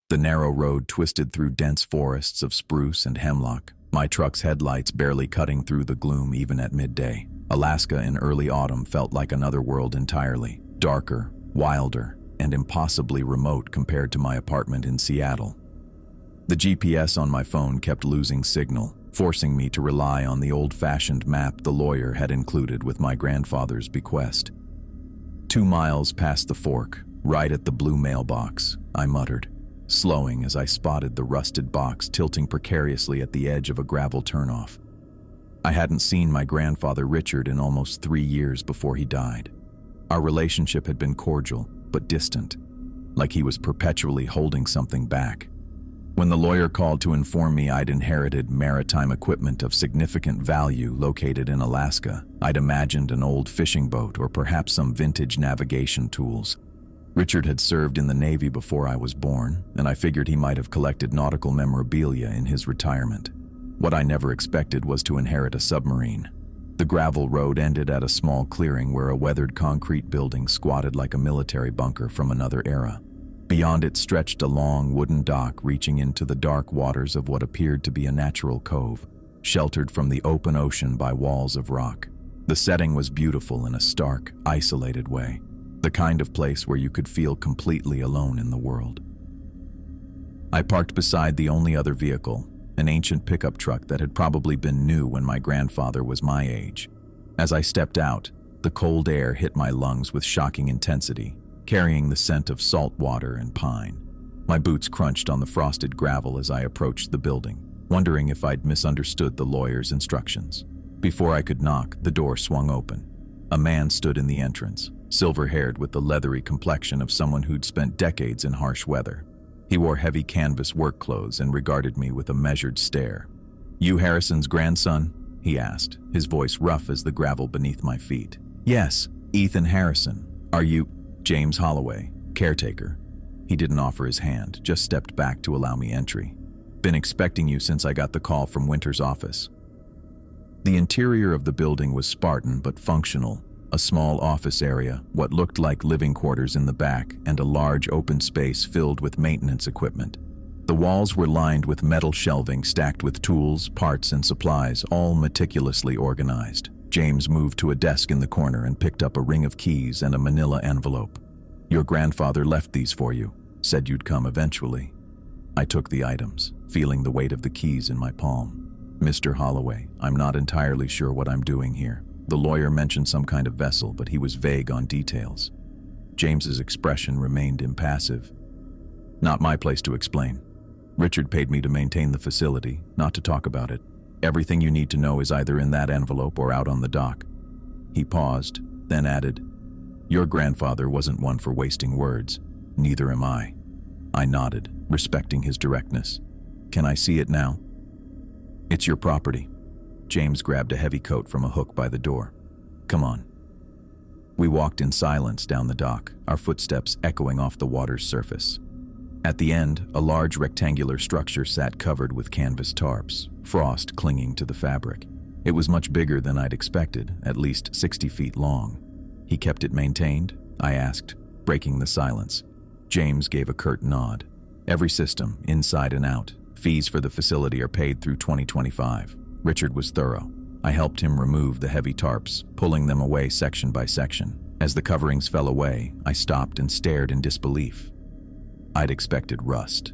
The narrow road twisted through dense forests of spruce and hemlock, my truck's headlights barely cutting through the gloom even at midday. Alaska in early autumn felt like another world entirely, darker, wilder, and impossibly remote compared to my apartment in Seattle. The GPS on my phone kept losing signal, forcing me to rely on the old-fashioned map the lawyer had included with my grandfather's bequest. 2 miles past the fork, right at the blue mailbox, I muttered, slowing as I spotted the rusted box tilting precariously at the edge of a gravel turnoff. I hadn't seen my grandfather Richard in almost 3 years before he died. Our relationship had been cordial, but distant, like he was perpetually holding something back. When the lawyer called to inform me I'd inherited maritime equipment of significant value located in Alaska, I'd imagined an old fishing boat or perhaps some vintage navigation tools. Richard had served in the Navy before I was born, and I figured he might have collected nautical memorabilia in his retirement. What I never expected was to inherit a submarine. The gravel road ended at a small clearing where a weathered concrete building squatted like a military bunker from another era. Beyond it stretched a long wooden dock reaching into the dark waters of what appeared to be a natural cove, sheltered from the open ocean by walls of rock. The setting was beautiful in a stark, isolated way, the kind of place where you could feel completely alone in the world. I parked beside the only other vehicle, an ancient pickup truck that had probably been new when my grandfather was my age. As I stepped out, the cold air hit my lungs with shocking intensity, carrying the scent of salt water and pine. My boots crunched on the frosted gravel as I approached the building, wondering if I'd misunderstood the lawyer's instructions. Before I could knock, the door swung open. A man stood in the entrance, silver-haired with the leathery complexion of someone who'd spent decades in harsh weather. He wore heavy canvas work clothes and regarded me with a measured stare. "You Harrison's grandson?" he asked, his voice rough as the gravel beneath my feet. "Yes, Ethan Harrison. Are you—" "James Holloway, caretaker." He didn't offer his hand, just stepped back to allow me entry. "Been expecting you since I got the call from Winter's office." The interior of the building was Spartan but functional. A small office area, what looked like living quarters in the back, and a large open space filled with maintenance equipment. The walls were lined with metal shelving stacked with tools, parts, and supplies, all meticulously organized. James moved to a desk in the corner and picked up a ring of keys and a manila envelope. "Your grandfather left these for you. Said you'd come eventually." I took the items, feeling the weight of the keys in my palm. "Mr. Holloway, I'm not entirely sure what I'm doing here." The lawyer mentioned some kind of vessel, but he was vague on details. James's expression remained impassive. "Not my place to explain. Richard paid me to maintain the facility, not to talk about it. Everything you need to know is either in that envelope or out on the dock." He paused, then added, "Your grandfather wasn't one for wasting words. Neither am I." I nodded, respecting his directness. "Can I see it now?" "It's your property." James grabbed a heavy coat from a hook by the door. "Come on." We walked in silence down the dock, our footsteps echoing off the water's surface. At the end, a large rectangular structure sat covered with canvas tarps, frost clinging to the fabric. It was much bigger than I'd expected, at least 60 feet long. "He kept it maintained?" I asked, breaking the silence. James gave a curt nod. "Every system, inside and out. Fees for the facility are paid through 2025. Richard was thorough. I helped him remove the heavy tarps, pulling them away section by section. As the coverings fell away, I stopped and stared in disbelief. I'd expected rust,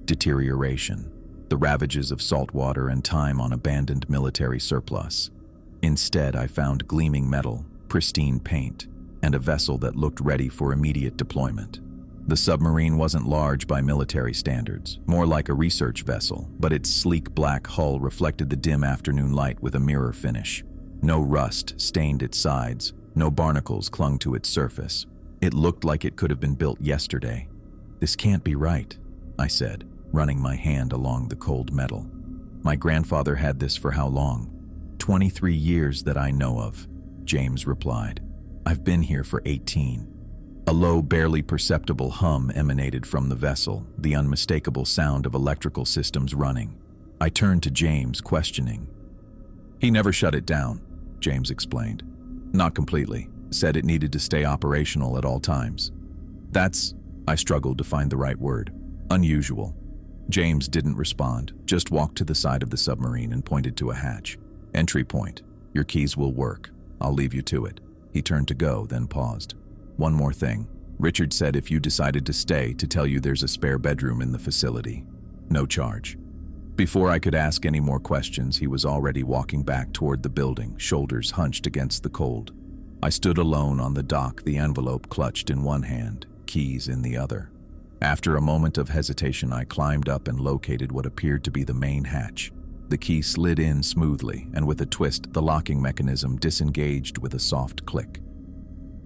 deterioration, the ravages of salt water and time on abandoned military surplus. Instead, I found gleaming metal, pristine paint, and a vessel that looked ready for immediate deployment. The submarine wasn't large by military standards, more like a research vessel, but its sleek black hull reflected the dim afternoon light with a mirror finish. No rust stained its sides, no barnacles clung to its surface. It looked like it could have been built yesterday. "This can't be right," I said, running my hand along the cold metal. "My grandfather had this for how long?" 23 years that I know of," James replied. "I've been here for 18. A low, barely perceptible hum emanated from the vessel, the unmistakable sound of electrical systems running. I turned to James, questioning. "He never shut it down," James explained. "Not completely. Said it needed to stay operational at all times." I struggled to find the right word. Unusual. James didn't respond, just walked to the side of the submarine and pointed to a hatch. Entry point. Your keys will work. I'll leave you to it. He turned to go, then paused. One more thing. Richard said if you decided to stay, to tell you there's a spare bedroom in the facility. No charge. Before I could ask any more questions, he was already walking back toward the building, shoulders hunched against the cold. I stood alone on the dock, the envelope clutched in one hand, keys in the other. After a moment of hesitation, I climbed up and located what appeared to be the main hatch. The key slid in smoothly, and with a twist, the locking mechanism disengaged with a soft click.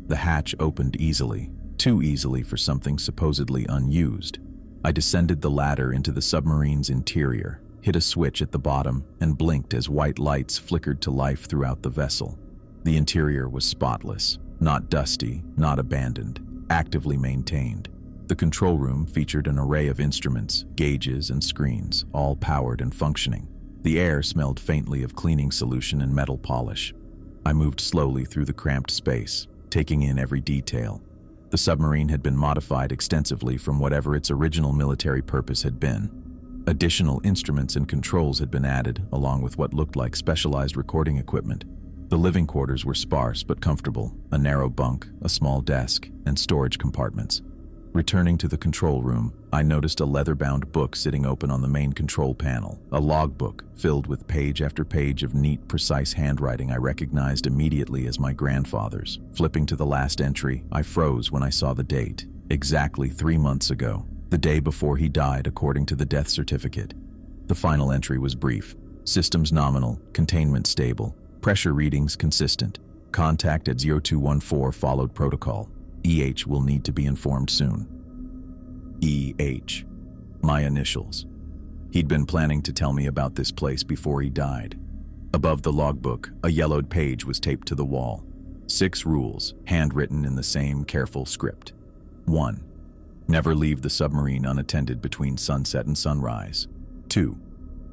The hatch opened easily, too easily for something supposedly unused. I descended the ladder into the submarine's interior, hit a switch at the bottom, and blinked as white lights flickered to life throughout the vessel. The interior was spotless, not dusty, not abandoned, actively maintained. The control room featured an array of instruments, gauges, and screens, all powered and functioning. The air smelled faintly of cleaning solution and metal polish. I moved slowly through the cramped space, taking in every detail. The submarine had been modified extensively from whatever its original military purpose had been. Additional instruments and controls had been added, along with what looked like specialized recording equipment. The living quarters were sparse but comfortable, a narrow bunk, a small desk, and storage compartments. Returning to the control room, I noticed a leather-bound book sitting open on the main control panel, a logbook filled with page after page of neat, precise handwriting I recognized immediately as my grandfather's. Flipping to the last entry, I froze when I saw the date. Exactly 3 months ago, the day before he died according to the death certificate. The final entry was brief. Systems nominal, containment stable, pressure readings consistent. Contact at 0214 followed protocol. EH will need to be informed soon. EH. My initials. He'd been planning to tell me about this place before he died. Above the logbook, a yellowed page was taped to the wall. 6 rules, handwritten in the same careful script. 1. Never leave the submarine unattended between sunset and sunrise. 2.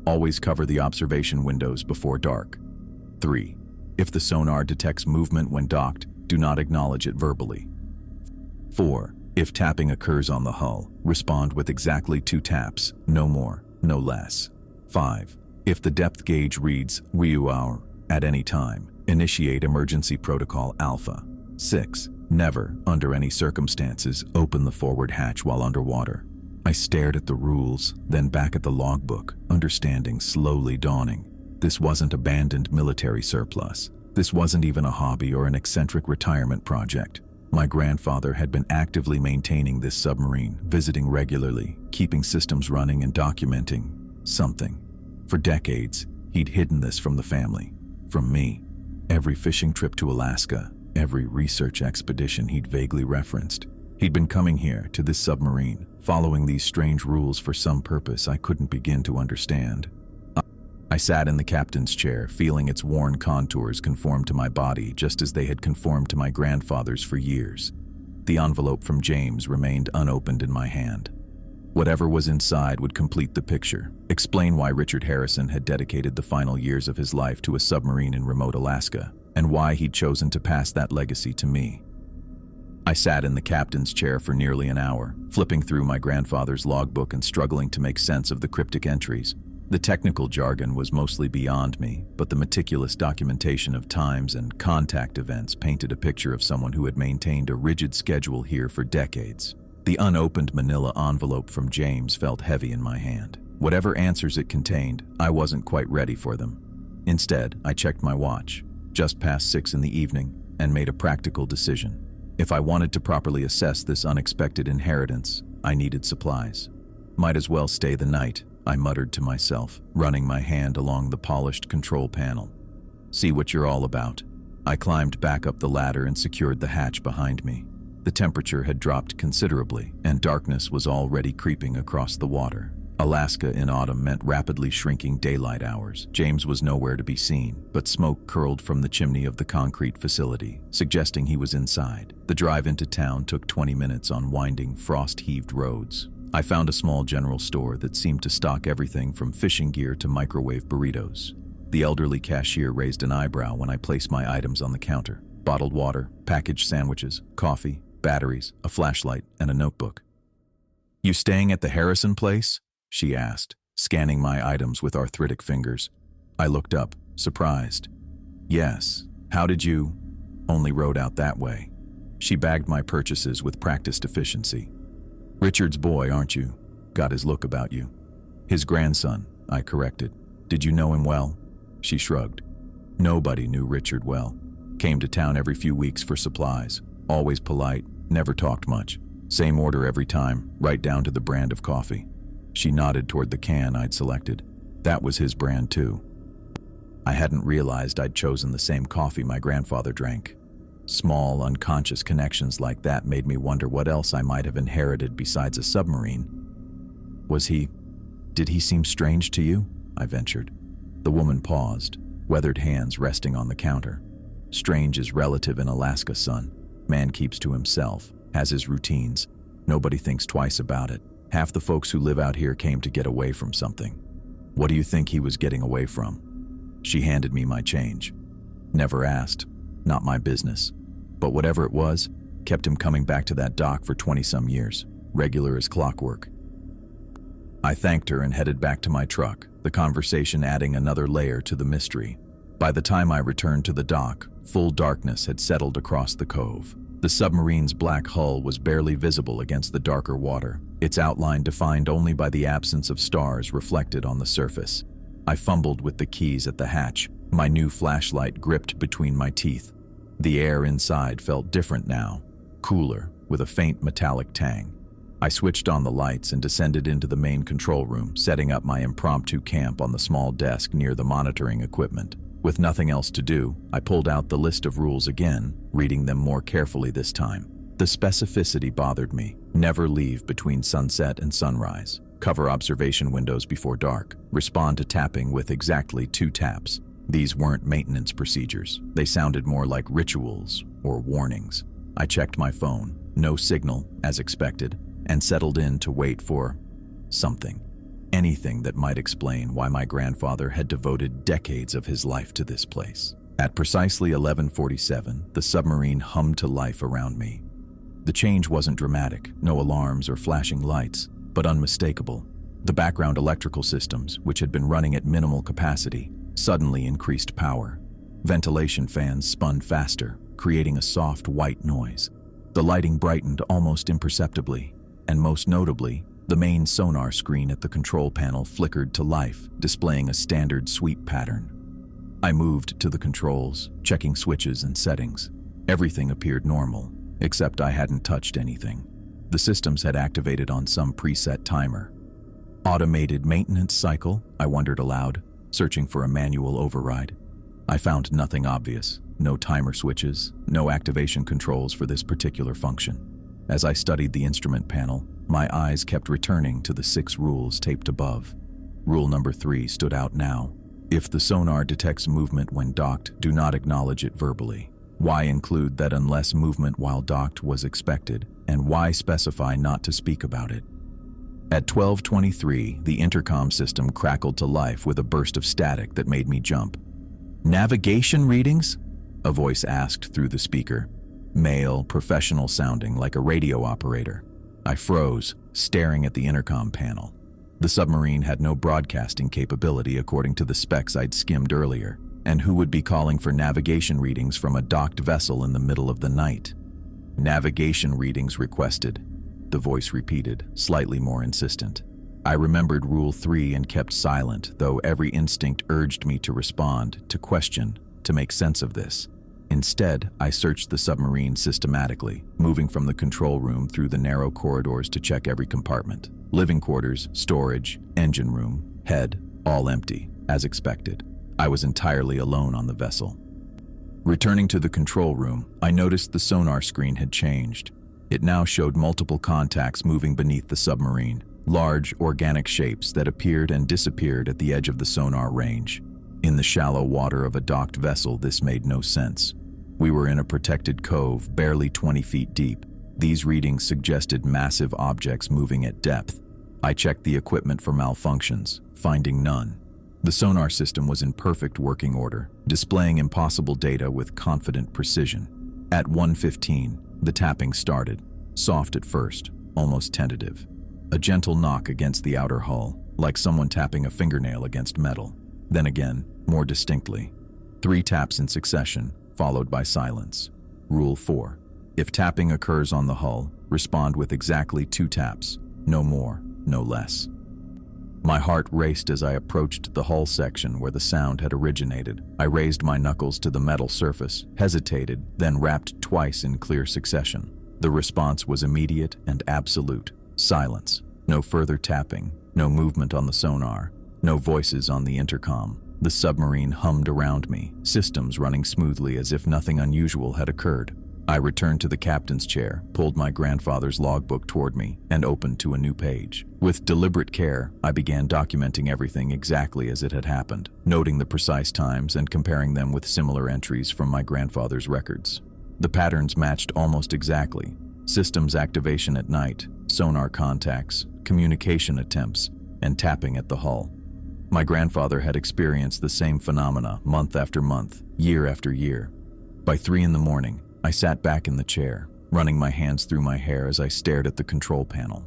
Always cover the observation windows before dark. 3. If the sonar detects movement when docked, do not acknowledge it verbally. 4. If tapping occurs on the hull, respond with exactly 2 taps, no more, no less. 5. If the depth gauge reads "WEUR" at any time, initiate emergency protocol Alpha. 6. Never, under any circumstances, open the forward hatch while underwater. I stared at the rules, then back at the logbook, understanding slowly dawning. This wasn't abandoned military surplus. This wasn't even a hobby or an eccentric retirement project. My grandfather had been actively maintaining this submarine, visiting regularly, keeping systems running and documenting something. For decades, he'd hidden this from the family, from me. Every fishing trip to Alaska, every research expedition he'd vaguely referenced. He'd been coming here, to this submarine, following these strange rules for some purpose I couldn't begin to understand. I sat in the captain's chair, feeling its worn contours conform to my body just as they had conformed to my grandfather's for years. The envelope from James remained unopened in my hand. Whatever was inside would complete the picture, explain why Richard Harrison had dedicated the final years of his life to a submarine in remote Alaska, and why he'd chosen to pass that legacy to me. I sat in the captain's chair for nearly an hour, flipping through my grandfather's logbook and struggling to make sense of the cryptic entries. The technical jargon was mostly beyond me, but the meticulous documentation of times and contact events painted a picture of someone who had maintained a rigid schedule here for decades. The unopened manila envelope from James felt heavy in my hand. Whatever answers it contained, I wasn't quite ready for them. Instead, I checked my watch, just past 6 in the evening, and made a practical decision. If I wanted to properly assess this unexpected inheritance, I needed supplies. Might as well stay the night, I muttered to myself, running my hand along the polished control panel. See what you're all about. I climbed back up the ladder and secured the hatch behind me. The temperature had dropped considerably, and darkness was already creeping across the water. Alaska in autumn meant rapidly shrinking daylight hours. James was nowhere to be seen, but smoke curled from the chimney of the concrete facility, suggesting he was inside. The drive into town took 20 minutes on winding, frost-heaved roads. I found a small general store that seemed to stock everything from fishing gear to microwave burritos. The elderly cashier raised an eyebrow when I placed my items on the counter. Bottled water, packaged sandwiches, coffee, batteries, a flashlight, and a notebook. "You staying at the Harrison place?" she asked, scanning my items with arthritic fingers. I looked up, surprised. "Yes. How did you—" "Only rode out that way." She bagged my purchases with practiced efficiency. "Richard's boy, aren't you? Got his look about you." "His grandson," I corrected. "Did you know him well?" She shrugged. "Nobody knew Richard well. Came to town every few weeks for supplies. Always polite, never talked much. Same order every time, right down to the brand of coffee." She nodded toward the can I'd selected. That was his brand too. I hadn't realized I'd chosen the same coffee my grandfather drank. Small, unconscious connections like that made me wonder what else I might have inherited besides a submarine. Did he seem strange to you?" I ventured. The woman paused, weathered hands resting on the counter. "Strange is relative in Alaska, son. Man keeps to himself, has his routines. Nobody thinks twice about it. Half the folks who live out here came to get away from something." "What do you think he was getting away from?" She handed me my change. "Never asked. Not my business. But whatever it was, kept him coming back to that dock for 20-some years. Regular as clockwork." I thanked her and headed back to my truck, the conversation adding another layer to the mystery. By the time I returned to the dock, full darkness had settled across the cove. The submarine's black hull was barely visible against the darker water, its outline defined only by the absence of stars reflected on the surface. I fumbled with the keys at the hatch, my new flashlight gripped between my teeth. The air inside felt different now, cooler, with a faint metallic tang. I switched on the lights and descended into the main control room, setting up my impromptu camp on the small desk near the monitoring equipment. With nothing else to do, I pulled out the list of rules again, reading them more carefully this time. The specificity bothered me. Never leave between sunset and sunrise. Cover observation windows before dark. Respond to tapping with exactly 2 taps. These weren't maintenance procedures. They sounded more like rituals or warnings. I checked my phone. No signal, as expected, and settled in to wait for something. Anything that might explain why my grandfather had devoted decades of his life to this place. At precisely 11:47, the submarine hummed to life around me. The change wasn't dramatic, no alarms or flashing lights, but unmistakable. The background electrical systems, which had been running at minimal capacity, suddenly increased power. Ventilation fans spun faster, creating a soft white noise. The lighting brightened almost imperceptibly, and most notably, the main sonar screen at the control panel flickered to life, displaying a standard sweep pattern. I moved to the controls, checking switches and settings. Everything appeared normal, except I hadn't touched anything. The systems had activated on some preset timer. Automated maintenance cycle, I wondered aloud, searching for a manual override. I found nothing obvious, no timer switches, no activation controls for this particular function. As I studied the instrument panel, my eyes kept returning to the 6 rules taped above. Rule number 3 stood out now. If the sonar detects movement when docked, do not acknowledge it verbally. Why include that unless movement while docked was expected, and why specify not to speak about it? At 12:23, the intercom system crackled to life with a burst of static that made me jump. "Navigation readings?" a voice asked through the speaker. Male, professional sounding like a radio operator. I froze, staring at the intercom panel. The submarine had no broadcasting capability according to the specs I'd skimmed earlier, and who would be calling for navigation readings from a docked vessel in the middle of the night? "Navigation readings requested," the voice repeated, slightly more insistent. I remembered Rule 3 and kept silent, though every instinct urged me to respond, to question, to make sense of this. Instead, I searched the submarine systematically, moving from the control room through the narrow corridors to check every compartment. Living quarters, storage, engine room, head, all empty, as expected. I was entirely alone on the vessel. Returning to the control room, I noticed the sonar screen had changed. It now showed multiple contacts moving beneath the submarine, large, organic shapes that appeared and disappeared at the edge of the sonar range. In the shallow water of a docked vessel, this made no sense. We were in a protected cove, barely 20 feet deep. These readings suggested massive objects moving at depth. I checked the equipment for malfunctions, finding none. The sonar system was in perfect working order, displaying impossible data with confident precision. At 1:15, the tapping started, soft at first, almost tentative. A gentle knock against the outer hull, like someone tapping a fingernail against metal. Then again, more distinctly. 3 taps in succession, followed by silence. Rule 4. If tapping occurs on the hull, respond with exactly 2 taps. No more, no less. My heart raced as I approached the hull section where the sound had originated. I raised my knuckles to the metal surface, hesitated, then rapped twice in clear succession. The response was immediate and absolute. Silence. No further tapping, no movement on the sonar, no voices on the intercom. The submarine hummed around me, systems running smoothly as if nothing unusual had occurred. I returned to the captain's chair, pulled my grandfather's logbook toward me, and opened to a new page. With deliberate care, I began documenting everything exactly as it had happened, noting the precise times and comparing them with similar entries from my grandfather's records. The patterns matched almost exactly. Systems activation at night, sonar contacts, communication attempts, and tapping at the hull. My grandfather had experienced the same phenomena month after month, year after year. By 3 in the morning, I sat back in the chair, running my hands through my hair as I stared at the control panel.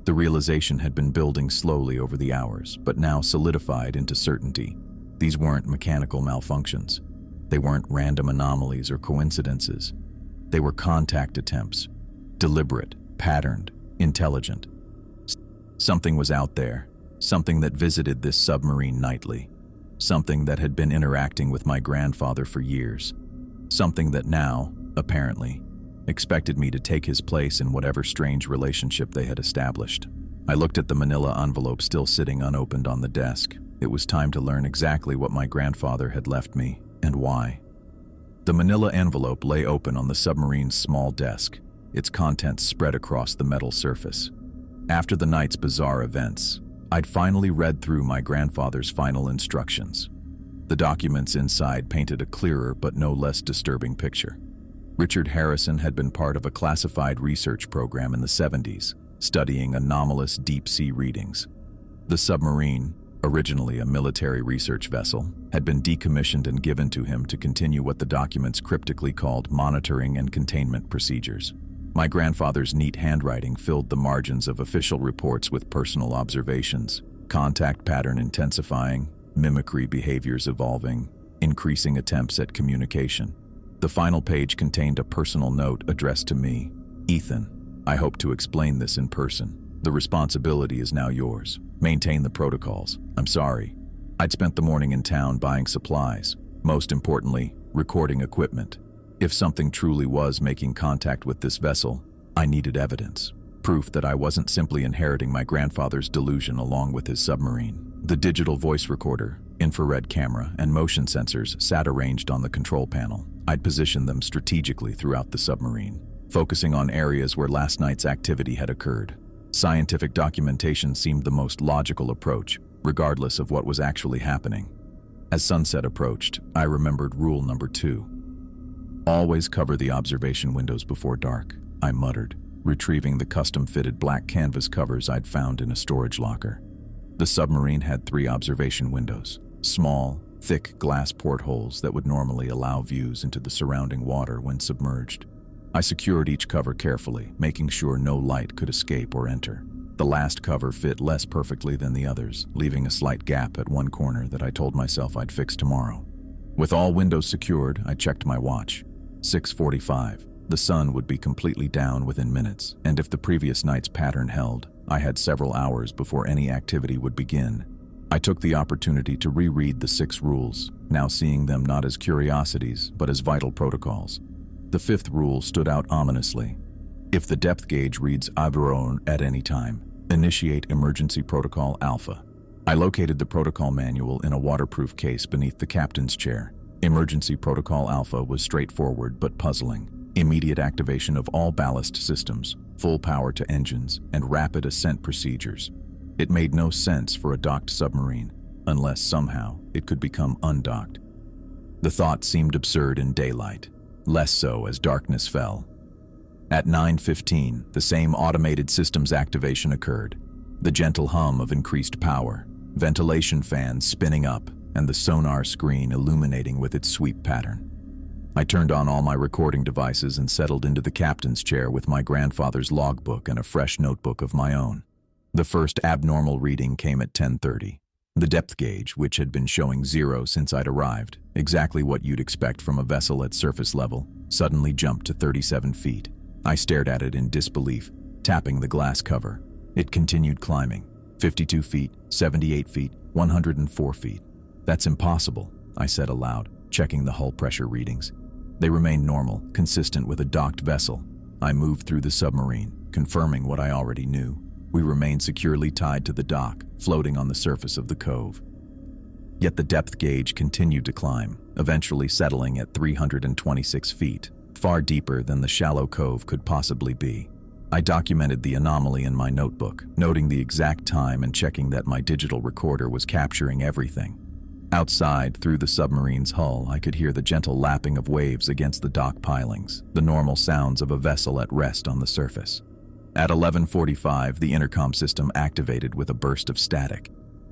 The realization had been building slowly over the hours, but now solidified into certainty. These weren't mechanical malfunctions. They weren't random anomalies or coincidences. They were contact attempts. Deliberate, patterned, intelligent. Something was out there. Something that visited this submarine nightly. Something that had been interacting with my grandfather for years. Something that now, apparently, expected me to take his place in whatever strange relationship they had established. I looked at the manila envelope still sitting unopened on the desk. It was time to learn exactly what my grandfather had left me, and why. The manila envelope lay open on the submarine's small desk, its contents spread across the metal surface. After the night's bizarre events, I'd finally read through my grandfather's final instructions. The documents inside painted a clearer but no less disturbing picture. Richard Harrison had been part of a classified research program in the 70s, studying anomalous deep-sea readings. The submarine, originally a military research vessel, had been decommissioned and given to him to continue what the documents cryptically called monitoring and containment procedures. My grandfather's neat handwriting filled the margins of official reports with personal observations, contact pattern intensifying, mimicry behaviors evolving, increasing attempts at communication. The final page contained a personal note addressed to me. Ethan, I hope to explain this in person. The responsibility is now yours. Maintain the protocols. I'm sorry. I'd spent the morning in town buying supplies. Most importantly, recording equipment. If something truly was making contact with this vessel, I needed evidence. Proof that I wasn't simply inheriting my grandfather's delusion along with his submarine. The digital voice recorder, infrared camera, and motion sensors sat arranged on the control panel. I'd positioned them strategically throughout the submarine, focusing on areas where last night's activity had occurred. Scientific documentation seemed the most logical approach, regardless of what was actually happening. As sunset approached, I remembered rule number 2. Always cover the observation windows before dark, I muttered, retrieving the custom-fitted black canvas covers I'd found in a storage locker. The submarine had 3 observation windows, small, thick glass portholes that would normally allow views into the surrounding water when submerged. I secured each cover carefully, making sure no light could escape or enter. The last cover fit less perfectly than the others, leaving a slight gap at one corner that I told myself I'd fix tomorrow. With all windows secured, I checked my watch. 6:45. The sun would be completely down within minutes, and if the previous night's pattern held, I had several hours before any activity would begin. I took the opportunity to reread the 6 rules, now seeing them not as curiosities, but as vital protocols. The 5th rule stood out ominously. If the depth gauge reads Aviron at any time, initiate emergency protocol alpha. I located the protocol manual in a waterproof case beneath the captain's chair. Emergency protocol alpha was straightforward but puzzling. Immediate activation of all ballast systems, full power to engines, and rapid ascent procedures. It made no sense for a docked submarine, unless somehow it could become undocked. The thought seemed absurd in daylight, less so as darkness fell. At 9:15, the same automated systems activation occurred. The gentle hum of increased power, ventilation fans spinning up, and the sonar screen illuminating with its sweep pattern. I turned on all my recording devices and settled into the captain's chair with my grandfather's logbook and a fresh notebook of my own. The first abnormal reading came at 10:30. The depth gauge, which had been showing 0 since I'd arrived, exactly what you'd expect from a vessel at surface level, suddenly jumped to 37 feet. I stared at it in disbelief, tapping the glass cover. It continued climbing. 52 feet, 78 feet, 104 feet. That's impossible, I said aloud, checking the hull pressure readings. They remained normal, consistent with a docked vessel. I moved through the submarine, confirming what I already knew. We remained securely tied to the dock, floating on the surface of the cove. Yet the depth gauge continued to climb, eventually settling at 326 feet, far deeper than the shallow cove could possibly be. I documented the anomaly in my notebook, noting the exact time and checking that my digital recorder was capturing everything. Outside, through the submarine's hull, I could hear the gentle lapping of waves against the dock pilings, the normal sounds of a vessel at rest on the surface. At 11:45, the intercom system activated with a burst of static.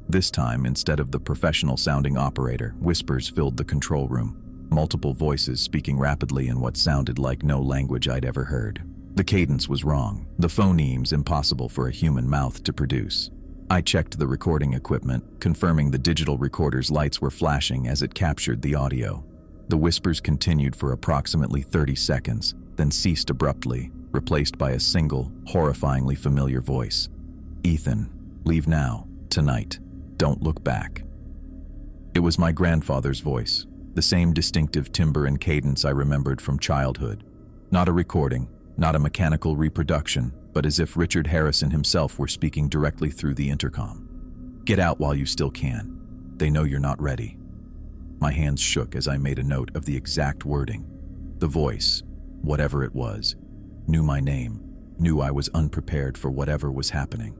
This time, instead of the professional-sounding operator, whispers filled the control room, multiple voices speaking rapidly in what sounded like no language I'd ever heard. The cadence was wrong, the phonemes impossible for a human mouth to produce. I checked the recording equipment, confirming the digital recorder's lights were flashing as it captured the audio. The whispers continued for approximately 30 seconds, then ceased abruptly, replaced by a single, horrifyingly familiar voice. "Ethan, leave now, tonight. Don't look back." It was my grandfather's voice, the same distinctive timbre and cadence I remembered from childhood. Not a recording, not a mechanical reproduction, but as if Richard Harrison himself were speaking directly through the intercom. "Get out while you still can. They know you're not ready." My hands shook as I made a note of the exact wording. The voice, whatever it was, knew my name, knew I was unprepared for whatever was happening.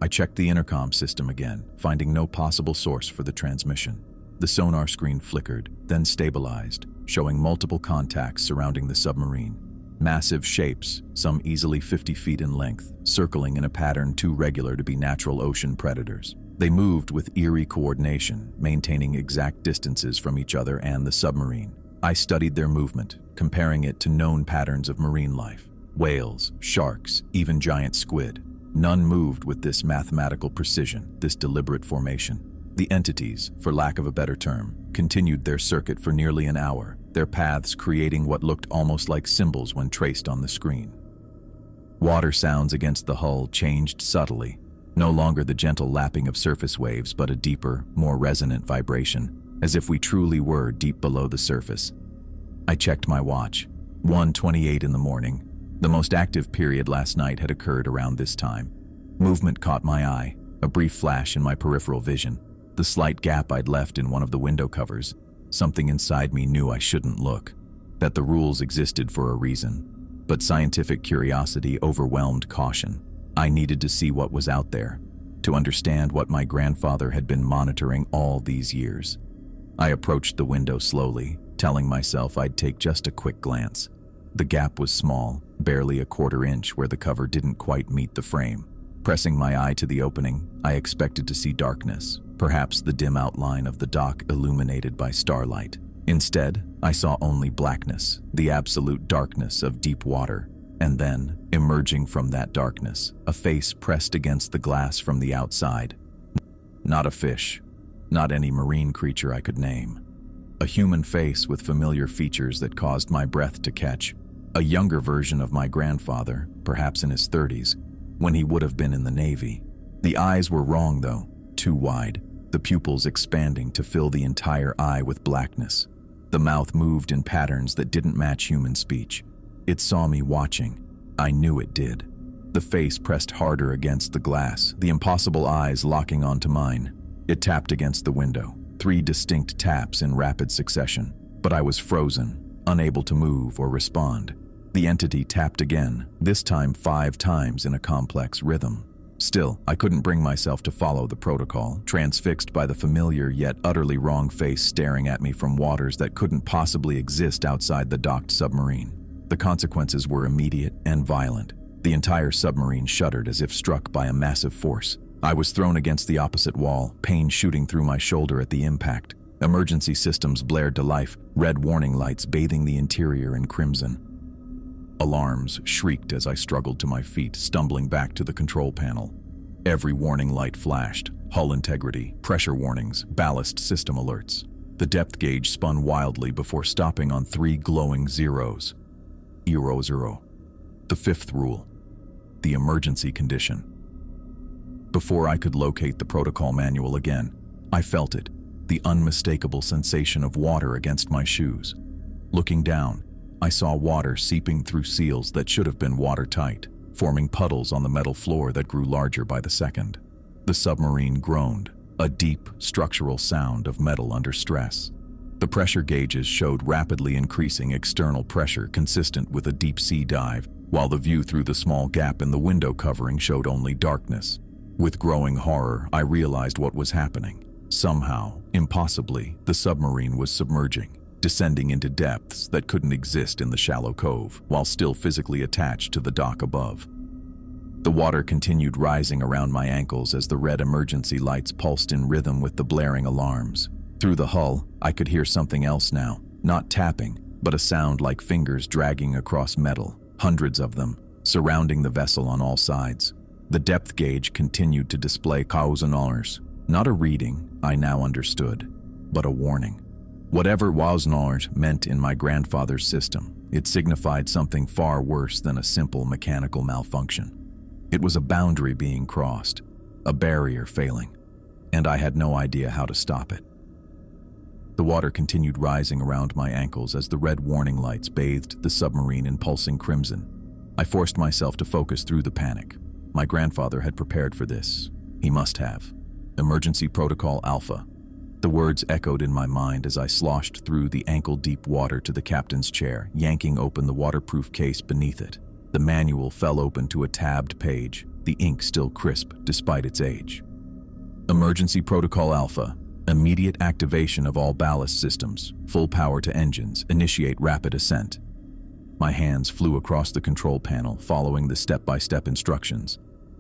I checked the intercom system again, finding no possible source for the transmission. The sonar screen flickered, then stabilized, showing multiple contacts surrounding the submarine. Massive shapes, some easily 50 feet in length, circling in a pattern too regular to be natural ocean predators. They moved with eerie coordination, maintaining exact distances from each other and the submarine. I studied their movement, comparing it to known patterns of marine life. Whales, sharks, even giant squid. None moved with this mathematical precision, this deliberate formation. The entities, for lack of a better term, continued their circuit for nearly an hour, their paths creating what looked almost like symbols when traced on the screen. Water sounds against the hull changed subtly, no longer the gentle lapping of surface waves, but a deeper, more resonant vibration, as if we truly were deep below the surface. I checked my watch. 1:28 in the morning. The most active period last night had occurred around this time. Movement caught my eye, a brief flash in my peripheral vision, the slight gap I'd left in one of the window covers. Something inside me knew I shouldn't look, that the rules existed for a reason. But scientific curiosity overwhelmed caution. I needed to see what was out there, to understand what my grandfather had been monitoring all these years. I approached the window slowly, telling myself I'd take just a quick glance. The gap was small, barely a quarter inch where the cover didn't quite meet the frame. Pressing my eye to the opening, I expected to see darkness, perhaps the dim outline of the dock illuminated by starlight. Instead, I saw only blackness, the absolute darkness of deep water. And then, emerging from that darkness, a face pressed against the glass from the outside. Not a fish, not any marine creature I could name. A human face with familiar features that caused my breath to catch. A younger version of my grandfather, perhaps in his 30s, when he would have been in the Navy. The eyes were wrong though, too wide, the pupils expanding to fill the entire eye with blackness. The mouth moved in patterns that didn't match human speech. It saw me watching. I knew it did. The face pressed harder against the glass, the impossible eyes locking onto mine. It tapped against the window, 3 distinct taps in rapid succession, but I was frozen, unable to move or respond. The entity tapped again, this time 5 times in a complex rhythm. Still, I couldn't bring myself to follow the protocol, transfixed by the familiar yet utterly wrong face staring at me from waters that couldn't possibly exist outside the docked submarine. The consequences were immediate and violent. The entire submarine shuddered as if struck by a massive force. I was thrown against the opposite wall, pain shooting through my shoulder at the impact. Emergency systems blared to life, red warning lights bathing the interior in crimson. Alarms shrieked as I struggled to my feet, stumbling back to the control panel. Every warning light flashed: hull integrity, pressure warnings, ballast system alerts. The depth gauge spun wildly before stopping on 3 glowing zeros. 0. The 5th rule: the emergency condition. Before I could locate the protocol manual again, I felt it, the unmistakable sensation of water against my shoes. Looking down, I saw water seeping through seals that should have been watertight, forming puddles on the metal floor that grew larger by the second. The submarine groaned, a deep, structural sound of metal under stress. The pressure gauges showed rapidly increasing external pressure consistent with a deep-sea dive, while the view through the small gap in the window covering showed only darkness. With growing horror, I realized what was happening. Somehow, impossibly, the submarine was submerging, descending into depths that couldn't exist in the shallow cove, while still physically attached to the dock above. The water continued rising around my ankles as the red emergency lights pulsed in rhythm with the blaring alarms. Through the hull, I could hear something else now, not tapping, but a sound like fingers dragging across metal, hundreds of them, surrounding the vessel on all sides. The depth gauge continued to display $1,000. Not a reading, I now understood, but a warning. Whatever $1,000 meant in my grandfather's system, it signified something far worse than a simple mechanical malfunction. It was a boundary being crossed, a barrier failing, and I had no idea how to stop it. The water continued rising around my ankles as the red warning lights bathed the submarine in pulsing crimson. I forced myself to focus through the panic. My grandfather had prepared for this. He must have. Emergency Protocol Alpha. The words echoed in my mind as I sloshed through the ankle-deep water to the captain's chair, yanking open the waterproof case beneath it. The manual fell open to a tabbed page, the ink still crisp despite its age. Emergency Protocol Alpha. Immediate activation of all ballast systems. Full power to engines. Initiate rapid ascent. My hands flew across the control panel, following the step-by-step instructions.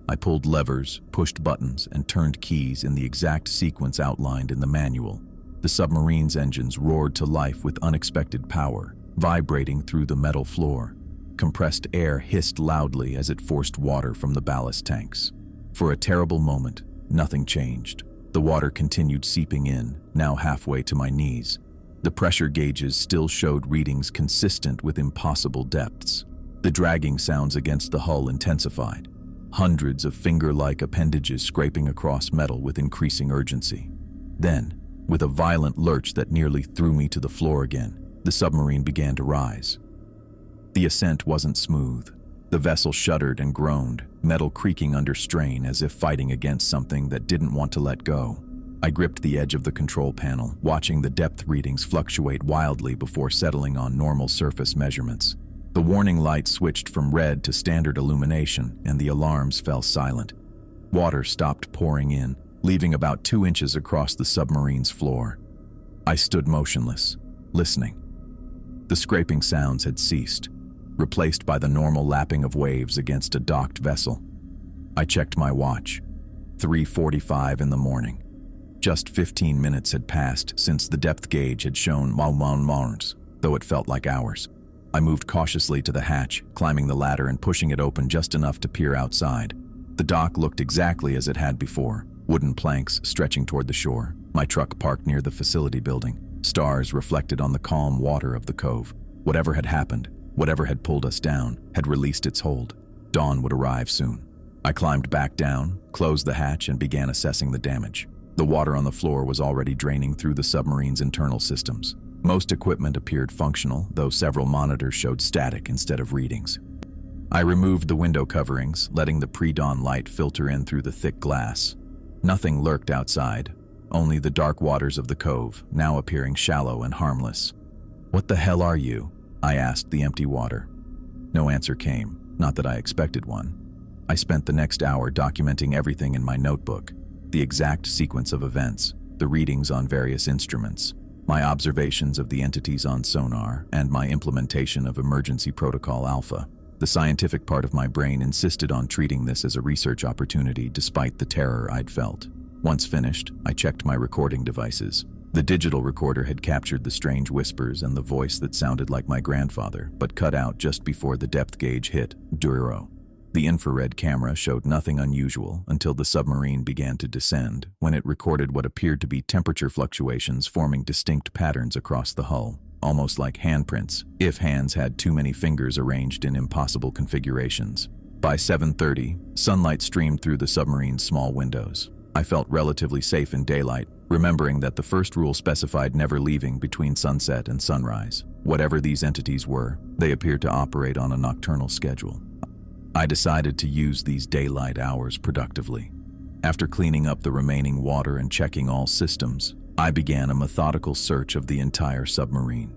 I pulled levers, pushed buttons, and turned keys in the exact sequence outlined in the manual. The submarine's engines roared to life with unexpected power, vibrating through the metal floor. Compressed air hissed loudly as it forced water from the ballast tanks. For a terrible moment, nothing changed. The water continued seeping in, now halfway to my knees. The pressure gauges still showed readings consistent with impossible depths. The dragging sounds against the hull intensified. Hundreds of finger-like appendages scraping across metal with increasing urgency. Then, with a violent lurch that nearly threw me to the floor again, the submarine began to rise. The ascent wasn't smooth. The vessel shuddered and groaned, metal creaking under strain as if fighting against something that didn't want to let go. I gripped the edge of the control panel, watching the depth readings fluctuate wildly before settling on normal surface measurements. The warning light switched from red to standard illumination, and the alarms fell silent. Water stopped pouring in, leaving about 2 inches across the submarine's floor. I stood motionless, listening. The scraping sounds had ceased, replaced by the normal lapping of waves against a docked vessel. I checked my watch. 3:45 in the morning. Just 15 minutes had passed since the depth gauge had shown Mars, though it felt like hours. I moved cautiously to the hatch, climbing the ladder and pushing it open just enough to peer outside. The dock looked exactly as it had before, wooden planks stretching toward the shore, my truck parked near the facility building, stars reflected on the calm water of the cove. Whatever had happened, whatever had pulled us down, had released its hold. Dawn would arrive soon. I climbed back down, closed the hatch, and began assessing the damage. The water on the floor was already draining through the submarine's internal systems. Most equipment appeared functional, though several monitors showed static instead of readings. I removed the window coverings, letting the pre-dawn light filter in through the thick glass. Nothing lurked outside, only the dark waters of the cove, now appearing shallow and harmless. "What the hell are you?" I asked the empty water. No answer came, not that I expected one. I spent the next hour documenting everything in my notebook, the exact sequence of events, the readings on various instruments, my observations of the entities on sonar, and my implementation of Emergency Protocol Alpha. The scientific part of my brain insisted on treating this as a research opportunity despite the terror I'd felt. Once finished, I checked my recording devices. The digital recorder had captured the strange whispers and the voice that sounded like my grandfather, but cut out just before the depth gauge hit 0. The infrared camera showed nothing unusual until the submarine began to descend, when it recorded what appeared to be temperature fluctuations forming distinct patterns across the hull, almost like handprints, if hands had too many fingers arranged in impossible configurations. By 7:30, sunlight streamed through the submarine's small windows. I felt relatively safe in daylight, remembering that the first rule specified never leaving between sunset and sunrise. Whatever these entities were, they appeared to operate on a nocturnal schedule. I decided to use these daylight hours productively. After cleaning up the remaining water and checking all systems, I began a methodical search of the entire submarine.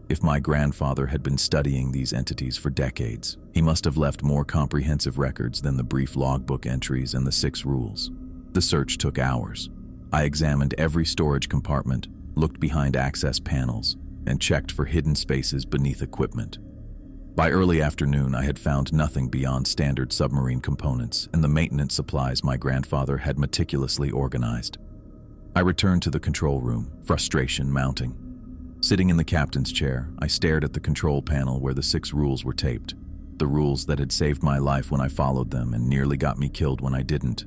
If my grandfather had been studying these entities for decades, he must have left more comprehensive records than the brief logbook entries and the 6 rules. The search took hours. I examined every storage compartment, looked behind access panels, and checked for hidden spaces beneath equipment. By early afternoon, I had found nothing beyond standard submarine components and the maintenance supplies my grandfather had meticulously organized. I returned to the control room, frustration mounting. Sitting in the captain's chair, I stared at the control panel where the 6 rules were taped, the rules that had saved my life when I followed them and nearly got me killed when I didn't.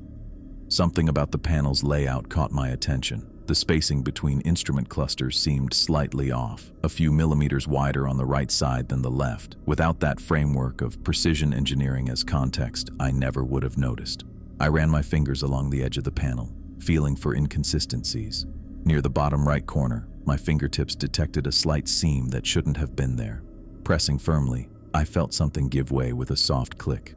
Something about the panel's layout caught my attention. The spacing between instrument clusters seemed slightly off, a few millimeters wider on the right side than the left. Without that framework of precision engineering as context, I never would have noticed. I ran my fingers along the edge of the panel, feeling for inconsistencies. Near the bottom right corner, my fingertips detected a slight seam that shouldn't have been there. Pressing firmly, I felt something give way with a soft click.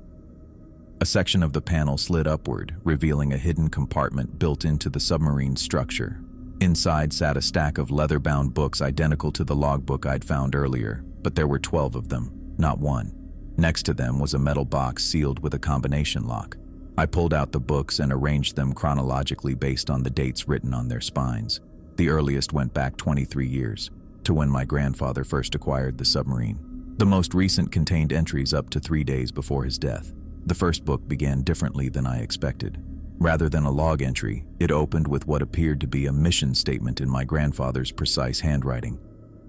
A section of the panel slid upward, revealing a hidden compartment built into the submarine's structure. Inside sat a stack of leather-bound books identical to the logbook I'd found earlier, but there were 12 of them, not one. Next to them was a metal box sealed with a combination lock. I pulled out the books and arranged them chronologically based on the dates written on their spines. The earliest went back 23 years, to when my grandfather first acquired the submarine. The most recent contained entries up to 3 days before his death. The first book began differently than I expected. Rather than a log entry, it opened with what appeared to be a mission statement in my grandfather's precise handwriting.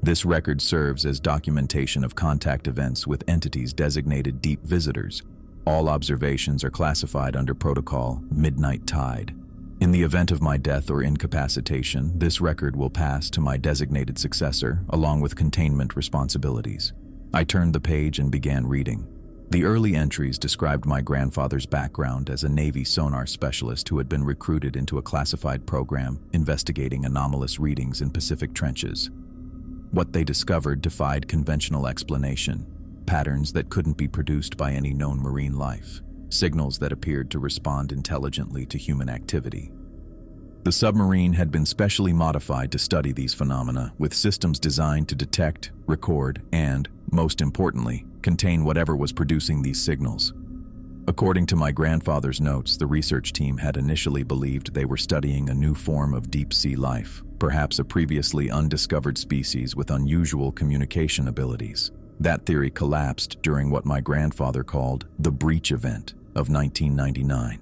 This record serves as documentation of contact events with entities designated deep visitors. All observations are classified under protocol Midnight Tide. In the event of my death or incapacitation, this record will pass to my designated successor, along with containment responsibilities. I turned the page and began reading. The early entries described my grandfather's background as a Navy sonar specialist who had been recruited into a classified program investigating anomalous readings in Pacific trenches. What they discovered defied conventional explanation, patterns that couldn't be produced by any known marine life, signals that appeared to respond intelligently to human activity. The submarine had been specially modified to study these phenomena, with systems designed to detect, record, and, most importantly, contain whatever was producing these signals. According to my grandfather's notes, the research team had initially believed they were studying a new form of deep-sea life, perhaps a previously undiscovered species with unusual communication abilities. That theory collapsed during what my grandfather called the breach event of 1999.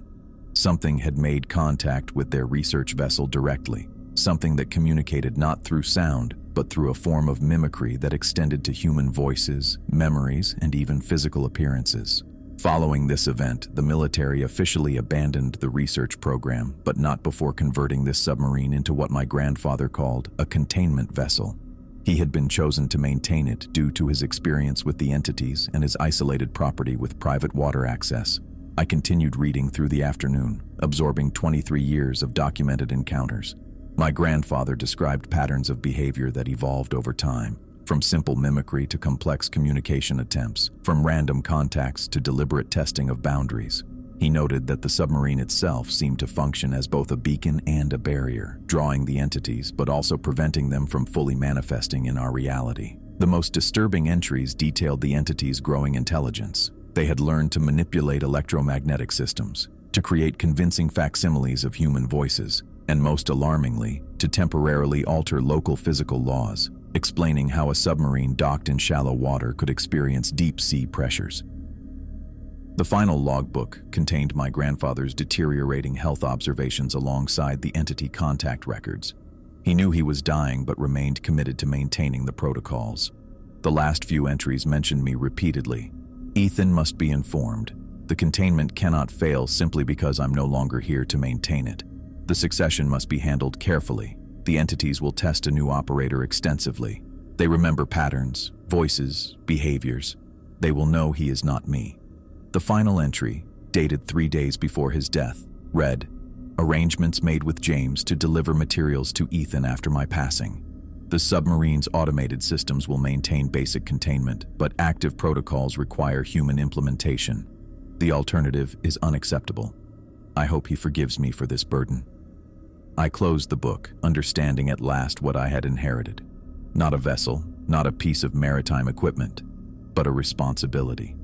Something had made contact with their research vessel directly, something that communicated not through sound, but through a form of mimicry that extended to human voices, memories, and even physical appearances. Following this event, the military officially abandoned the research program, but not before converting this submarine into what my grandfather called a containment vessel. He had been chosen to maintain it due to his experience with the entities and his isolated property with private water access. I continued reading through the afternoon, absorbing 23 years of documented encounters. My grandfather described patterns of behavior that evolved over time, from simple mimicry to complex communication attempts, from random contacts to deliberate testing of boundaries. He noted that the submarine itself seemed to function as both a beacon and a barrier, drawing the entities but also preventing them from fully manifesting in our reality. The most disturbing entries detailed the entities' growing intelligence. They had learned to manipulate electromagnetic systems, to create convincing facsimiles of human voices, and most alarmingly, to temporarily alter local physical laws, explaining how a submarine docked in shallow water could experience deep-sea pressures. The final logbook contained my grandfather's deteriorating health observations alongside the entity contact records. He knew he was dying but remained committed to maintaining the protocols. The last few entries mentioned me repeatedly. Ethan must be informed. The containment cannot fail simply because I'm no longer here to maintain it. The succession must be handled carefully. The entities will test a new operator extensively. They remember patterns, voices, behaviors. They will know he is not me. The final entry, dated 3 days before his death, read, "Arrangements made with James to deliver materials to Ethan after my passing. The submarine's automated systems will maintain basic containment, but active protocols require human implementation. The alternative is unacceptable. I hope he forgives me for this burden." I closed the book, understanding at last what I had inherited. Not a vessel, not a piece of maritime equipment, but a responsibility.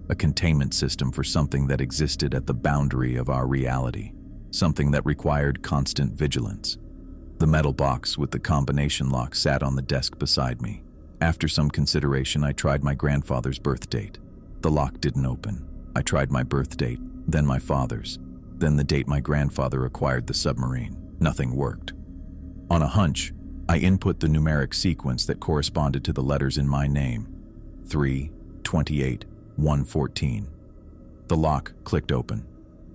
A containment system for something that existed at the boundary of our reality, something that required constant vigilance. The metal box with the combination lock sat on the desk beside me. After some consideration, I tried my grandfather's birth date. The lock didn't open. I tried my birth date, then my father's, then the date my grandfather acquired the submarine. Nothing worked. On a hunch, I input the numeric sequence that corresponded to the letters in my name: 3, 28, 114. The lock clicked open.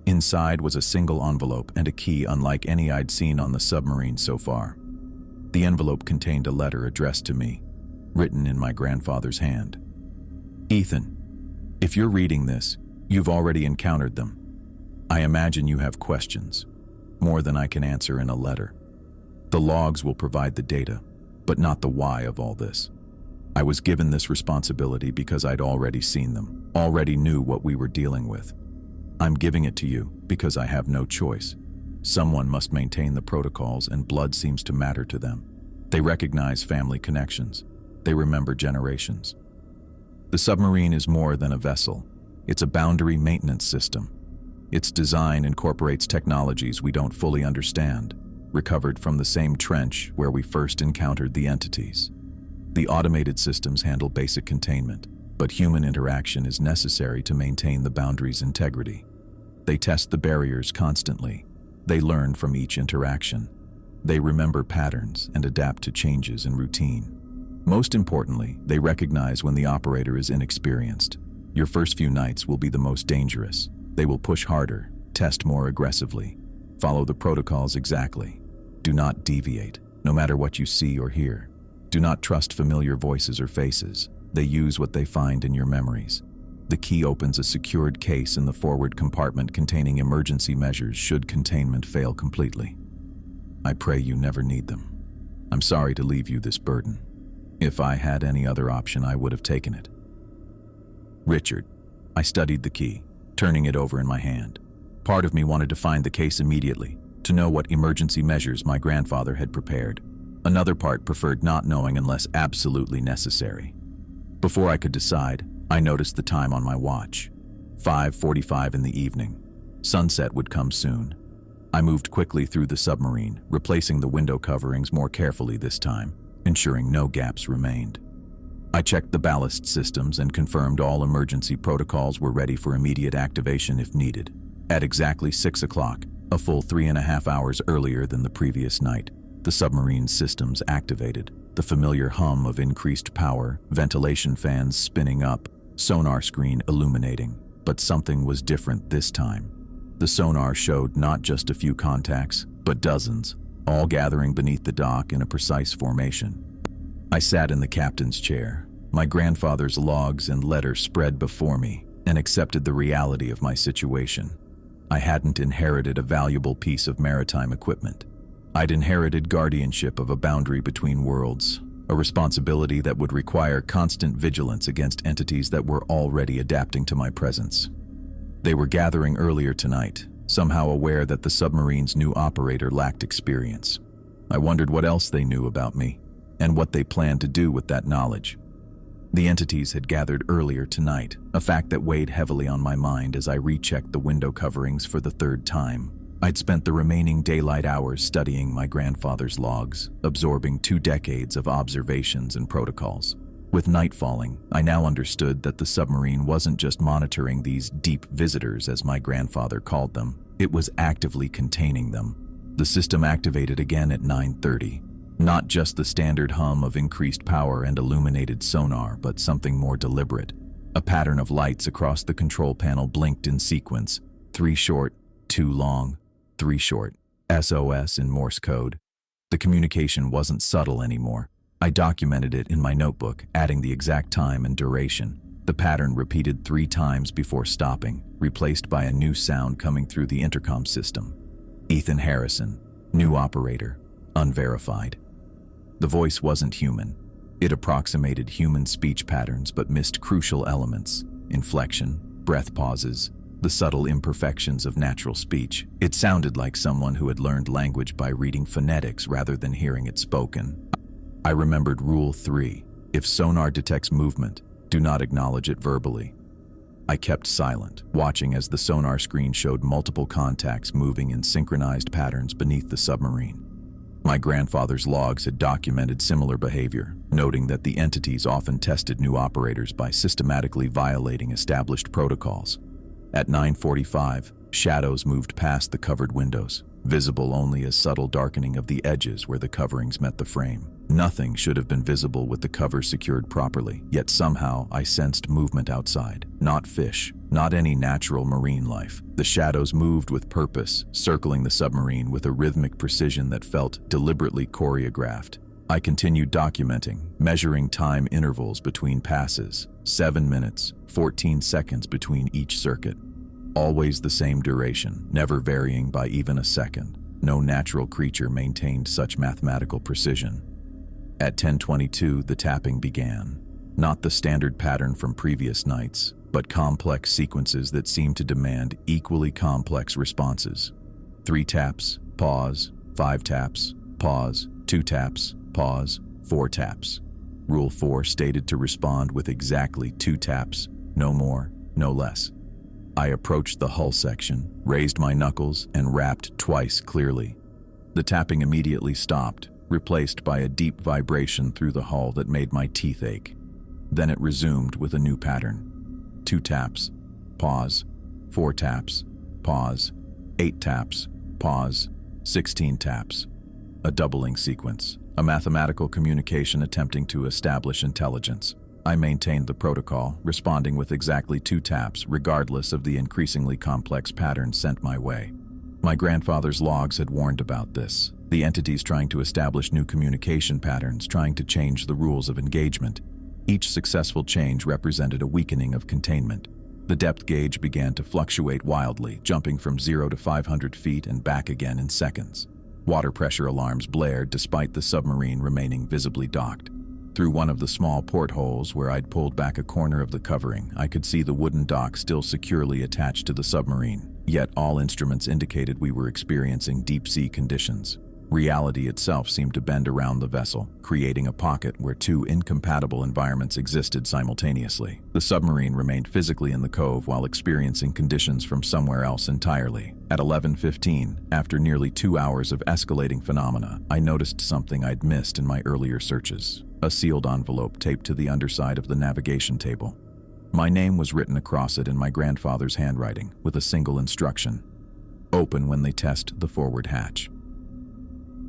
Inside was a single envelope and a key unlike any I'd seen on the submarine so far. The envelope contained a letter addressed to me, written in my grandfather's hand. "Ethan, if you're reading this, you've already encountered them. I imagine you have questions, more than I can answer in a letter. The logs will provide the data, but not the why of all this. I was given this responsibility because I'd already seen them, already knew what we were dealing with. I'm giving it to you because I have no choice. Someone must maintain the protocols, and blood seems to matter to them. They recognize family connections. They remember generations. The submarine is more than a vessel. It's a boundary maintenance system. Its design incorporates technologies we don't fully understand, recovered from the same trench where we first encountered the entities. The automated systems handle basic containment, but human interaction is necessary to maintain the boundary's integrity. They test the barriers constantly. They learn from each interaction. They remember patterns and adapt to changes in routine. Most importantly, they recognize when the operator is inexperienced. Your first few nights will be the most dangerous. They will push harder, test more aggressively, follow the protocols exactly. Do not deviate, no matter what you see or hear. Do not trust familiar voices or faces. They use what they find in your memories. The key opens a secured case in the forward compartment containing emergency measures should containment fail completely. I pray you never need them. I'm sorry to leave you this burden. If I had any other option, I would have taken it. Richard. I studied the key, turning it over in my hand. Part of me wanted to find the case immediately, to know what emergency measures my grandfather had prepared. Another part preferred not knowing unless absolutely necessary. Before I could decide, I noticed the time on my watch. 5:45 in the evening. Sunset would come soon. I moved quickly through the submarine, replacing the window coverings more carefully this time, ensuring no gaps remained. I checked the ballast systems and confirmed all emergency protocols were ready for immediate activation if needed. At exactly 6 o'clock, a full 3.5 hours earlier than the previous night, the submarine's systems activated. The familiar hum of increased power, ventilation fans spinning up, sonar screen illuminating. But something was different this time. The sonar showed not just a few contacts, but dozens, all gathering beneath the dock in a precise formation. I sat in the captain's chair, my grandfather's logs and letters spread before me, and accepted the reality of my situation. I hadn't inherited a valuable piece of maritime equipment. I'd inherited guardianship of a boundary between worlds, a responsibility that would require constant vigilance against entities that were already adapting to my presence. They were gathering earlier tonight, somehow aware that the submarine's new operator lacked experience. I wondered what else they knew about me, and what they planned to do with that knowledge. The entities had gathered earlier tonight, a fact that weighed heavily on my mind as I rechecked the window coverings for the third time. I'd spent the remaining daylight hours studying my grandfather's logs, absorbing 2 decades of observations and protocols. With night falling, I now understood that the submarine wasn't just monitoring these deep visitors, as my grandfather called them. It was actively containing them. The system activated again at 9:30. Not just the standard hum of increased power and illuminated sonar, but something more deliberate. A pattern of lights across the control panel blinked in sequence. 3 short, 2 long, 3 short. SOS in Morse code. The communication wasn't subtle anymore. I documented it in my notebook, adding the exact time and duration. The pattern repeated 3 times before stopping, replaced by a new sound coming through the intercom system. Ethan Harrison, new operator, unverified. The voice wasn't human. It approximated human speech patterns but missed crucial elements: inflection, breath pauses, the subtle imperfections of natural speech. It sounded like someone who had learned language by reading phonetics rather than hearing it spoken. I remembered Rule 3. If sonar detects movement, do not acknowledge it verbally. I kept silent, watching as the sonar screen showed multiple contacts moving in synchronized patterns beneath the submarine. My grandfather's logs had documented similar behavior, noting that the entities often tested new operators by systematically violating established protocols. At 9:45, shadows moved past the covered windows, visible only as subtle darkening of the edges where the coverings met the frame. Nothing should have been visible with the cover secured properly, yet somehow I sensed movement outside. Not fish, not any natural marine life. The shadows moved with purpose, circling the submarine with a rhythmic precision that felt deliberately choreographed. I continued documenting, measuring time intervals between passes, 7 minutes, 14 seconds between each circuit. Always the same duration, never varying by even a second. No natural creature maintained such mathematical precision. At 10:22, the tapping began. Not the standard pattern from previous nights, but complex sequences that seemed to demand equally complex responses. 3 taps, pause, 5 taps, pause, 2 taps, pause, 4 taps. Rule 4 stated to respond with exactly 2 taps, no more, no less. I approached the hull section, raised my knuckles, and rapped twice clearly. The tapping immediately stopped, replaced by a deep vibration through the hull that made my teeth ache. Then it resumed with a new pattern. 2 taps, pause, 4 taps, pause, 8 taps, pause, 16 taps. A doubling sequence, a mathematical communication attempting to establish intelligence. I maintained the protocol, responding with exactly 2 taps regardless of the increasingly complex pattern sent my way. My grandfather's logs had warned about this. The entities trying to establish new communication patterns, trying to change the rules of engagement. Each successful change represented a weakening of containment. The depth gauge began to fluctuate wildly, jumping from 0 to 500 feet and back again in seconds. Water pressure alarms blared despite the submarine remaining visibly docked. Through one of the small portholes where I'd pulled back a corner of the covering, I could see the wooden dock still securely attached to the submarine. Yet all instruments indicated we were experiencing deep-sea conditions. Reality itself seemed to bend around the vessel, creating a pocket where 2 incompatible environments existed simultaneously. The submarine remained physically in the cove while experiencing conditions from somewhere else entirely. At 11:15, after nearly 2 hours of escalating phenomena, I noticed something I'd missed in my earlier searches. A sealed envelope taped to the underside of the navigation table. My name was written across it in my grandfather's handwriting, with a single instruction: open when they test the forward hatch.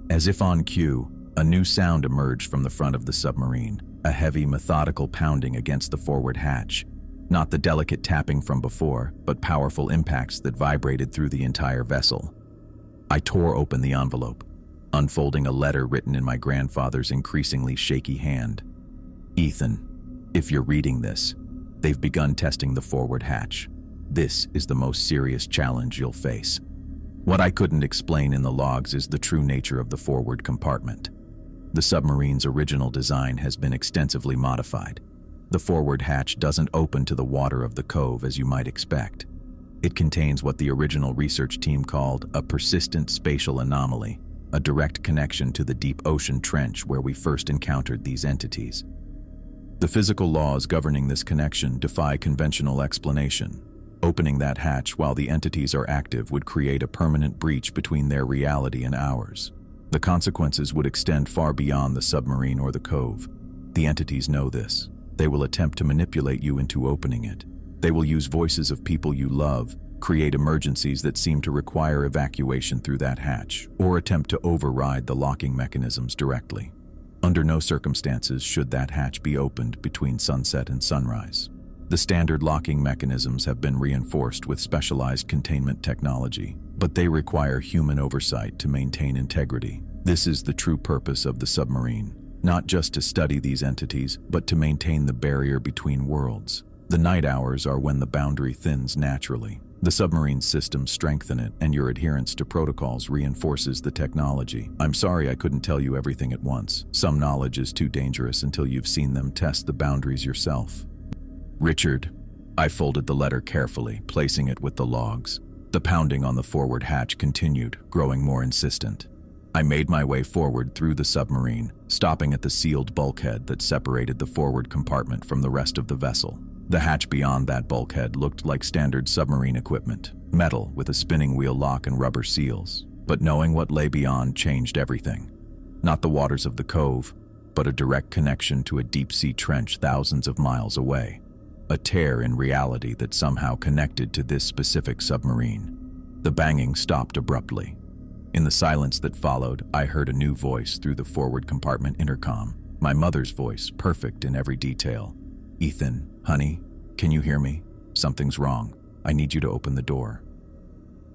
As if on cue, a new sound emerged from the front of the submarine, a heavy, methodical pounding against the forward hatch. Not the delicate tapping from before, but powerful impacts that vibrated through the entire vessel. I tore open the envelope, unfolding a letter written in my grandfather's increasingly shaky hand. Ethan, if you're reading this, they've begun testing the forward hatch. This is the most serious challenge you'll face. What I couldn't explain in the logs is the true nature of the forward compartment. The submarine's original design has been extensively modified. The forward hatch doesn't open to the water of the cove as you might expect. It contains what the original research team called a persistent spatial anomaly, a direct connection to the deep ocean trench where we first encountered these entities. The physical laws governing this connection defy conventional explanation. Opening that hatch while the entities are active would create a permanent breach between their reality and ours. The consequences would extend far beyond the submarine or the cove. The entities know this. They will attempt to manipulate you into opening it. They will use voices of people you love, create emergencies that seem to require evacuation through that hatch, or attempt to override the locking mechanisms directly. Under no circumstances should that hatch be opened between sunset and sunrise. The standard locking mechanisms have been reinforced with specialized containment technology, but they require human oversight to maintain integrity. This is the true purpose of the submarine, not just to study these entities, but to maintain the barrier between worlds. The night hours are when the boundary thins naturally. The submarine systems strengthen it, and your adherence to protocols reinforces the technology. I'm sorry I couldn't tell you everything at once. Some knowledge is too dangerous until you've seen them test the boundaries yourself. Richard. I folded the letter carefully, placing it with the logs. The pounding on the forward hatch continued, growing more insistent. I made my way forward through the submarine, stopping at the sealed bulkhead that separated the forward compartment from the rest of the vessel. The hatch beyond that bulkhead looked like standard submarine equipment, metal with a spinning wheel lock and rubber seals. But knowing what lay beyond changed everything. Not the waters of the cove, but a direct connection to a deep-sea trench thousands of miles away. A tear in reality that somehow connected to this specific submarine. The banging stopped abruptly. In the silence that followed, I heard a new voice through the forward compartment intercom. My mother's voice, perfect in every detail. "Ethan, honey, can you hear me? Something's wrong. I need you to open the door."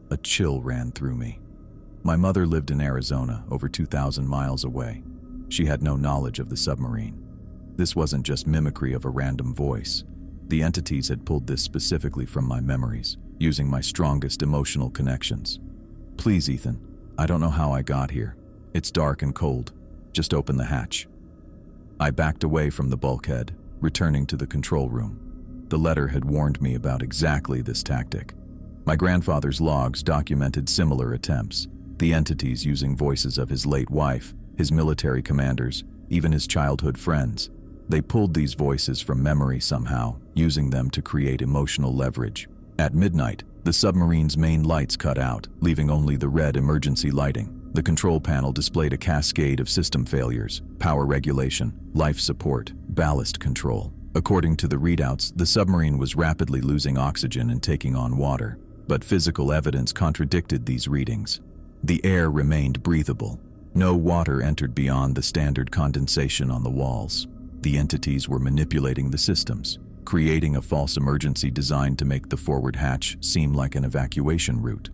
A chill ran through me. My mother lived in Arizona, over 2,000 miles away. She had no knowledge of the submarine. This wasn't just mimicry of a random voice. The entities had pulled this specifically from my memories, using my strongest emotional connections. "Please, Ethan, I don't know how I got here. It's dark and cold. Just open the hatch." I backed away from the bulkhead, returning to the control room. The letter had warned me about exactly this tactic. My grandfather's logs documented similar attempts, the entities using voices of his late wife, his military commanders, even his childhood friends. They pulled these voices from memory somehow, using them to create emotional leverage. At midnight, the submarine's main lights cut out, leaving only the red emergency lighting. The control panel displayed a cascade of system failures: power regulation, life support, ballast control. According to the readouts, the submarine was rapidly losing oxygen and taking on water, but physical evidence contradicted these readings. The air remained breathable. No water entered beyond the standard condensation on the walls. The entities were manipulating the systems, creating a false emergency designed to make the forward hatch seem like an evacuation route.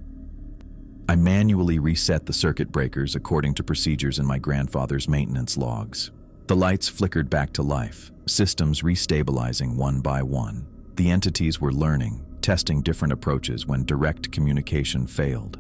I manually reset the circuit breakers according to procedures in my grandfather's maintenance logs. The lights flickered back to life, systems restabilizing one by one. The entities were learning, testing different approaches when direct communication failed.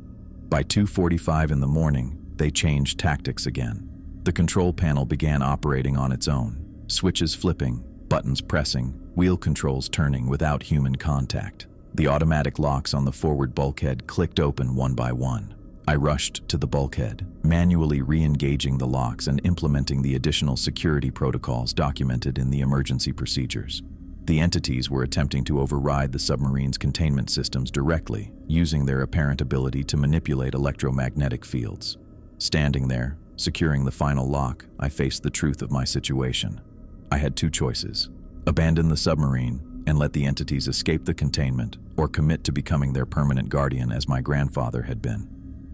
By 2:45 in the morning, they changed tactics again. The control panel began operating on its own, switches flipping, buttons pressing, wheel controls turning without human contact. The automatic locks on the forward bulkhead clicked open one by one. I rushed to the bulkhead, manually re-engaging the locks and implementing the additional security protocols documented in the emergency procedures. The entities were attempting to override the submarine's containment systems directly, using their apparent ability to manipulate electromagnetic fields. Standing there, securing the final lock, I faced the truth of my situation. I had two choices: abandon the submarine and let the entities escape the containment, or commit to becoming their permanent guardian as my grandfather had been.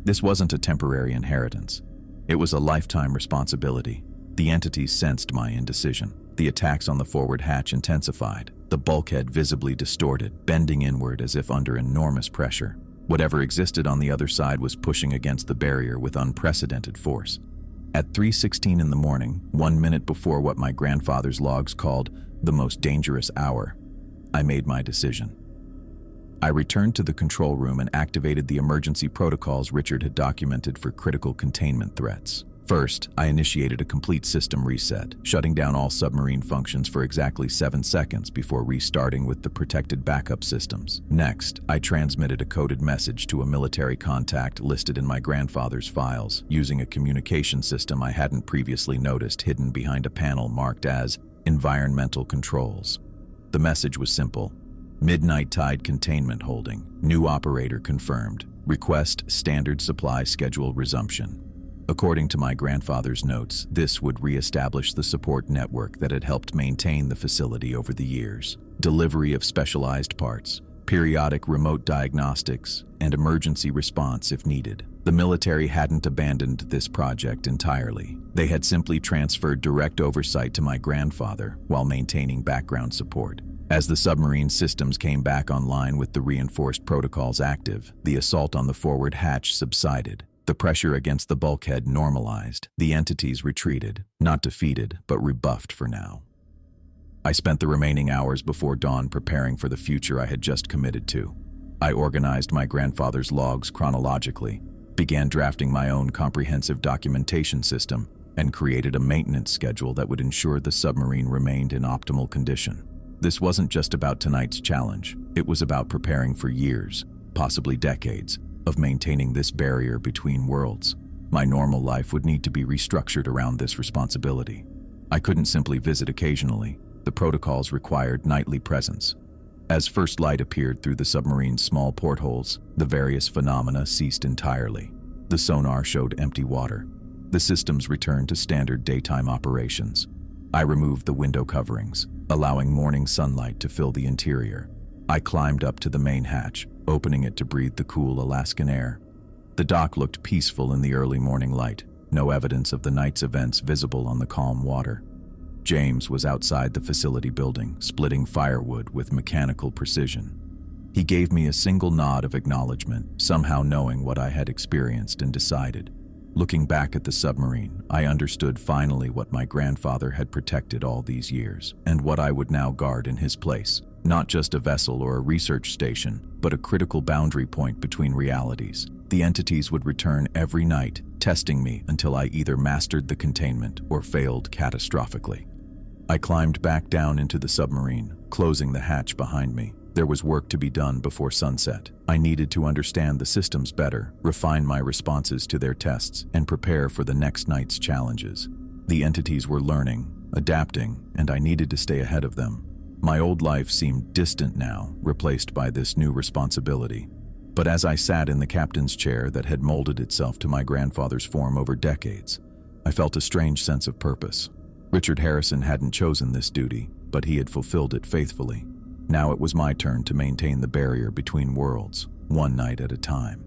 This wasn't a temporary inheritance. It was a lifetime responsibility. The entities sensed my indecision. The attacks on the forward hatch intensified, the bulkhead visibly distorted, bending inward as if under enormous pressure. Whatever existed on the other side was pushing against the barrier with unprecedented force. At 3:16 in the morning, 1 minute before what my grandfather's logs called the most dangerous hour, I made my decision. I returned to the control room and activated the emergency protocols Richard had documented for critical containment threats. First, I initiated a complete system reset, shutting down all submarine functions for exactly 7 seconds before restarting with the protected backup systems. Next, I transmitted a coded message to a military contact listed in my grandfather's files, using a communication system I hadn't previously noticed hidden behind a panel marked as Environmental Controls. The message was simple: Midnight Tide Containment Holding. New operator confirmed. Request standard supply schedule resumption. According to my grandfather's notes, this would re-establish the support network that had helped maintain the facility over the years. Delivery of specialized parts, periodic remote diagnostics, and emergency response if needed. The military hadn't abandoned this project entirely. They had simply transferred direct oversight to my grandfather while maintaining background support. As the submarine systems came back online with the reinforced protocols active, the assault on the forward hatch subsided. The pressure against the bulkhead normalized. The entities retreated, not defeated, but rebuffed for now. I spent the remaining hours before dawn preparing for the future I had just committed to. I organized my grandfather's logs chronologically, began drafting my own comprehensive documentation system, and created a maintenance schedule that would ensure the submarine remained in optimal condition. This wasn't just about tonight's challenge. It was about preparing for years, possibly decades, of maintaining this barrier between worlds. My normal life would need to be restructured around this responsibility. I couldn't simply visit occasionally. The protocols required nightly presence. As first light appeared through the submarine's small portholes, the various phenomena ceased entirely. The sonar showed empty water. The systems returned to standard daytime operations. I removed the window coverings, allowing morning sunlight to fill the interior. I climbed up to the main hatch, opening it to breathe the cool Alaskan air. The dock looked peaceful in the early morning light, no evidence of the night's events visible on the calm water. James was outside the facility building, splitting firewood with mechanical precision. He gave me a single nod of acknowledgement, somehow knowing what I had experienced and decided. Looking back at the submarine, I understood finally what my grandfather had protected all these years, and what I would now guard in his place. Not just a vessel or a research station, but a critical boundary point between realities. The entities would return every night, testing me until I either mastered the containment or failed catastrophically. I climbed back down into the submarine, closing the hatch behind me. There was work to be done before sunset. I needed to understand the systems better, refine my responses to their tests, and prepare for the next night's challenges. The entities were learning, adapting, and I needed to stay ahead of them. My old life seemed distant now, replaced by this new responsibility. But as I sat in the captain's chair that had molded itself to my grandfather's form over decades, I felt a strange sense of purpose. Richard Harrison hadn't chosen this duty, but he had fulfilled it faithfully. Now it was my turn to maintain the barrier between worlds, one night at a time.